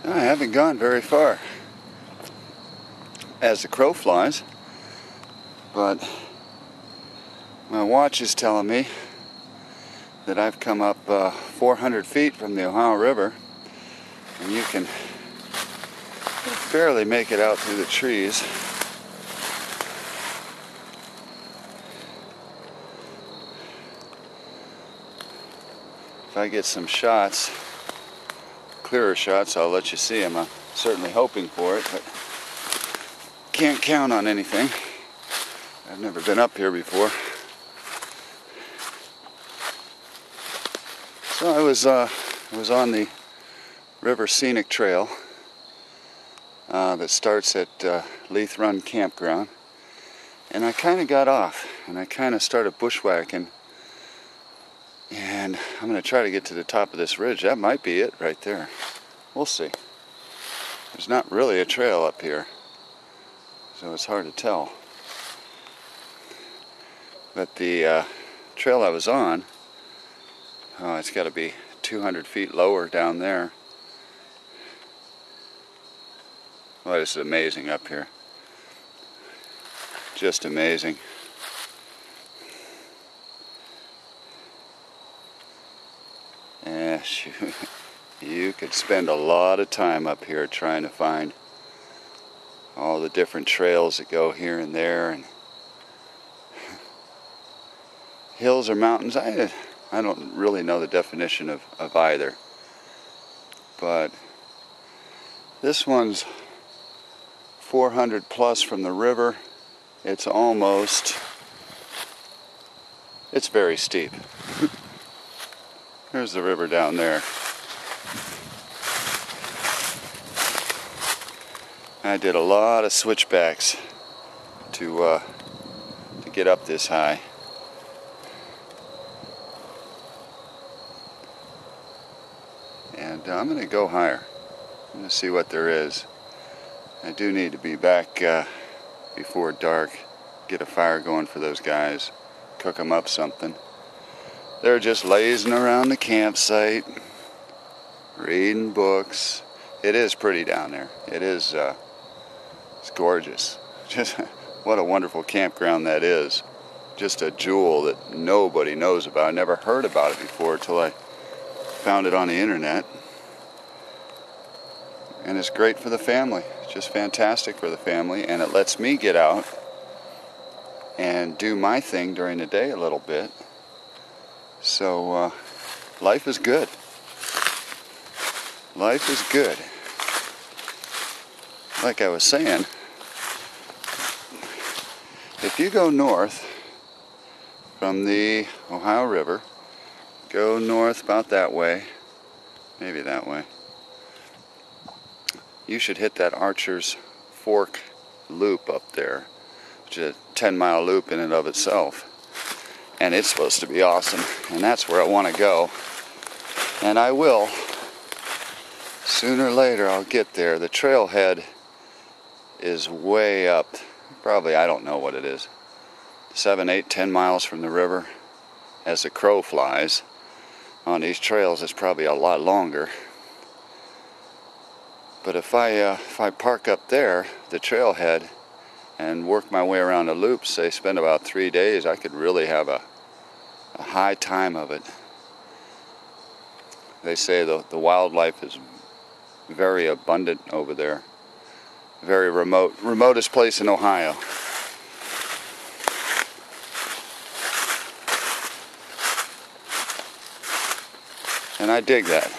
I haven't gone very far as the crow flies, but my watch is telling me that I've come up 400 feet from the Ohio River, and you can barely make it out through the trees. If I get some shots, clearer shots, I'll let you see them. I'm certainly hoping for it, but can't count on anything. I've never been up here before. So I was on the River Scenic Trail that starts at Leith Run Campground, and I kind of got off and I kind of started bushwhacking, and I'm going to try to get to the top of this ridge. That might be it right there. We'll see. There's not really a trail up here, so it's hard to tell. But the trail I was on, it's got to be 200 feet lower down there. Well, this is amazing up here. Just amazing. Yeah, shoot. You could spend a lot of time up here trying to find all the different trails that go here and there, and hills or mountains. I don't really know the definition of either, but this one's 400 plus from the river. It's very steep. There's the river down there. I did a lot of switchbacks to get up this high. And I'm going to go higher. I'm going to see what there is. I do need to be back before dark, get a fire going for those guys, cook them up something. They're just lazing around the campsite, reading books. It is pretty down there. It is, it's gorgeous. Just what a wonderful campground that is. Just a jewel that nobody knows about. I never heard about it before until I found it on the internet. And it's great for the family. It's just fantastic for the family, and it lets me get out and do my thing during the day a little bit. So life is good. Life is good. Like I was saying, if you go north from the Ohio River, go north about that way, maybe that way, you should hit that Archer's Fork loop up there, which is a 10-mile loop in and of itself. And it's supposed to be awesome, and that's where I want to go. And I will. Sooner or later I'll get there. The trailhead is way up, probably, I don't know what it is, 7, 8, 10 miles from the river. As the crow flies. On these trails it's probably a lot longer. But if I park up there, the trailhead, and work my way around the loops, say spend about 3 days, I could really have a high time of it. They say the wildlife is very abundant over there. Very remotest place in Ohio. And I dig that.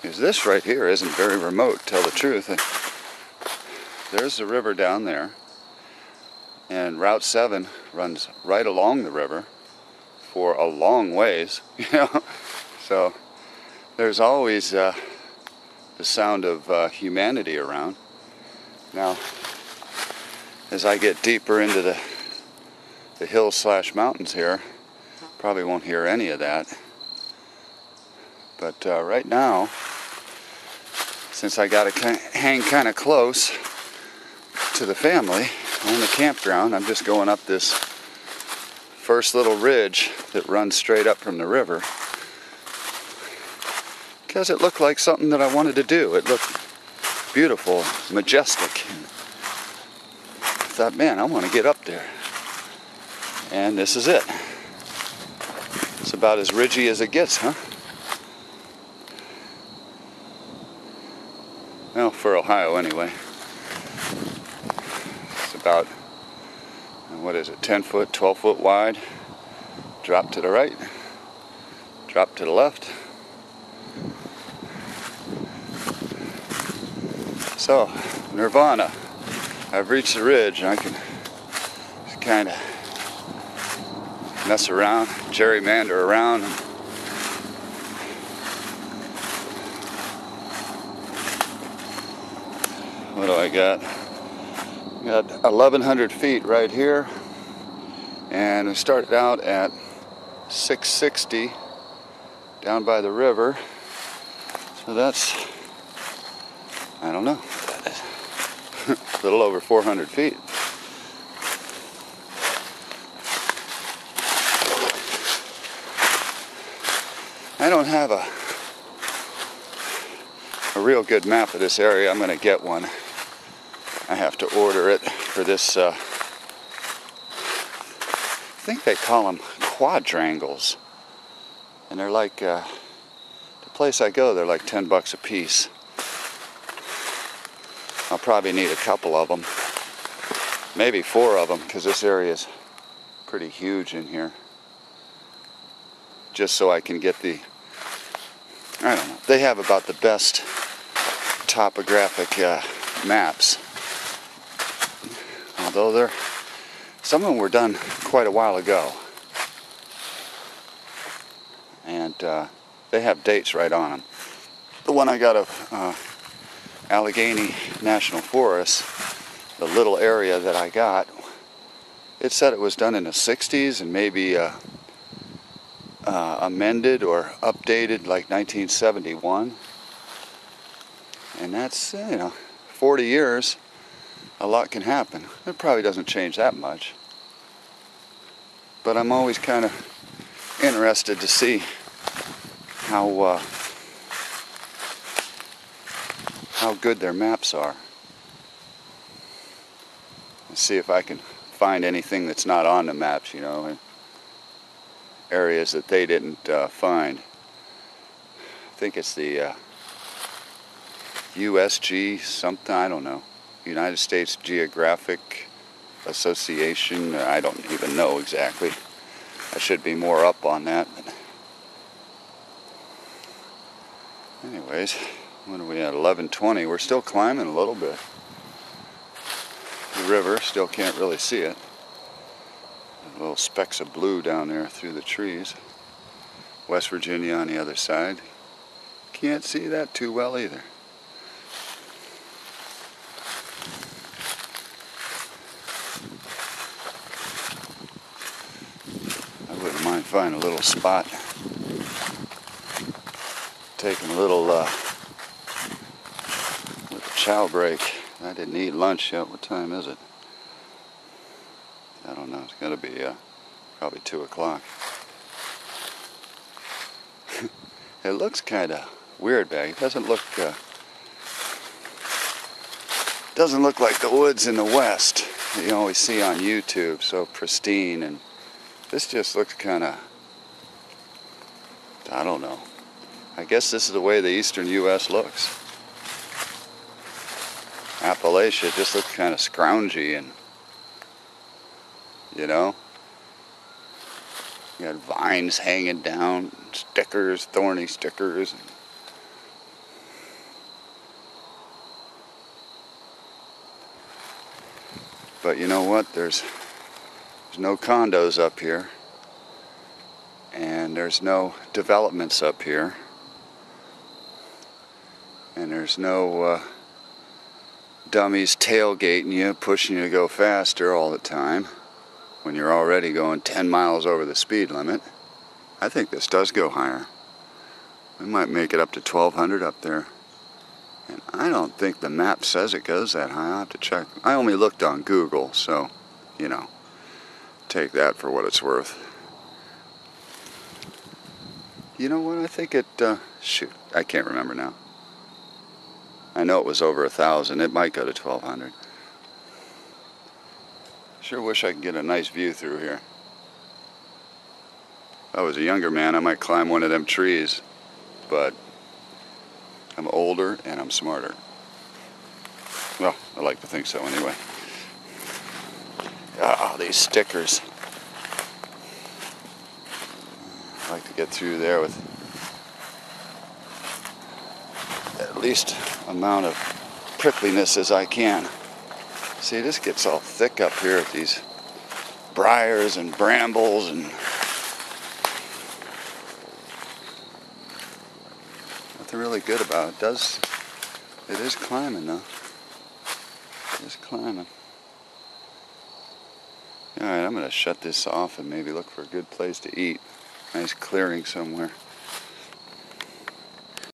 Because this right here isn't very remote, to tell the truth. There's the river down there, and Route 7 runs right along the river for a long ways, you know. So there's always the sound of humanity around. Now, as I get deeper into the hills/mountains here, probably won't hear any of that. But right now, since I got to hang kind of close to the family on the campground, I'm just going up this first little ridge that runs straight up from the river. because it looked like something that I wanted to do. It looked beautiful, majestic. And I thought, man, I want to get up there. And this is it. It's about as ridgy as it gets, huh? Well, for Ohio anyway. It's about, what is it, 10 foot, 12 foot wide. Drop to the right, drop to the left. So, Nirvana. I've reached the ridge and I can just kind of mess around, gerrymander around. What do I got? I got 1,100 feet right here. And we started out at 660 down by the river. So that's, I don't know, a little over 400 feet. I don't have a real good map of this area. I'm going to get one. I have to order it for this, I think they call them quadrangles. And they're like, the place I go, they're like 10 bucks a piece. I'll probably need a couple of them. Maybe 4 of them, because this area is pretty huge in here. Just so I can get the, I don't know, they have about the best topographic maps. Although some of them were done quite a while ago. And they have dates right on them. The one I got of Allegheny National Forest, the little area that I got, it said it was done in the 60s and maybe amended or updated like 1971. And that's, 40 years, a lot can happen. It probably doesn't change that much. But I'm always kind of interested to see how good their maps are. And see if I can find anything that's not on the maps, areas that they didn't find. I think it's the USG something, I don't know. United States Geographic Association, I don't even know exactly. I should be more up on that. But anyways, what are we at? 11:20. We're still climbing a little bit. The river, still can't really see it. Little specks of blue down there through the trees. West Virginia on the other side. Can't see that too well either. I wouldn't mind finding a little spot. Taking a little chow break. I didn't eat lunch yet. What time is it? I don't know. It's going to be probably 2 o'clock. It looks kind of weird back. It doesn't look like the woods in the west that you always see on YouTube, so pristine. And this just looks kind of, I don't know. I guess this is the way the eastern U.S. looks. Appalachia just looks kind of scroungy and, you got vines hanging down, stickers, thorny stickers. But you know what? There's no condos up here. And there's no developments up here. And there's no dummies tailgating you, pushing you to go faster all the time when you're already going 10 miles over the speed limit. I think this does go higher. We might make it up to 1,200 up there. And I don't think the map says it goes that high. I'll have to check. I only looked on Google, so, take that for what it's worth. You know what? I think it, shoot, I can't remember now. I know it was over 1,000. It might go to 1,200. Sure wish I could get a nice view through here. If I was a younger man, I might climb one of them trees, but I'm older and I'm smarter. Well, I like to think so anyway. Ah, these stickers. I like to get through there with at least amount of prickliness as I can. See, this gets all thick up here at these briars and brambles and nothing really good about it. It is climbing though. It is climbing. Alright, I'm going to shut this off and maybe look for a good place to eat. Nice clearing somewhere.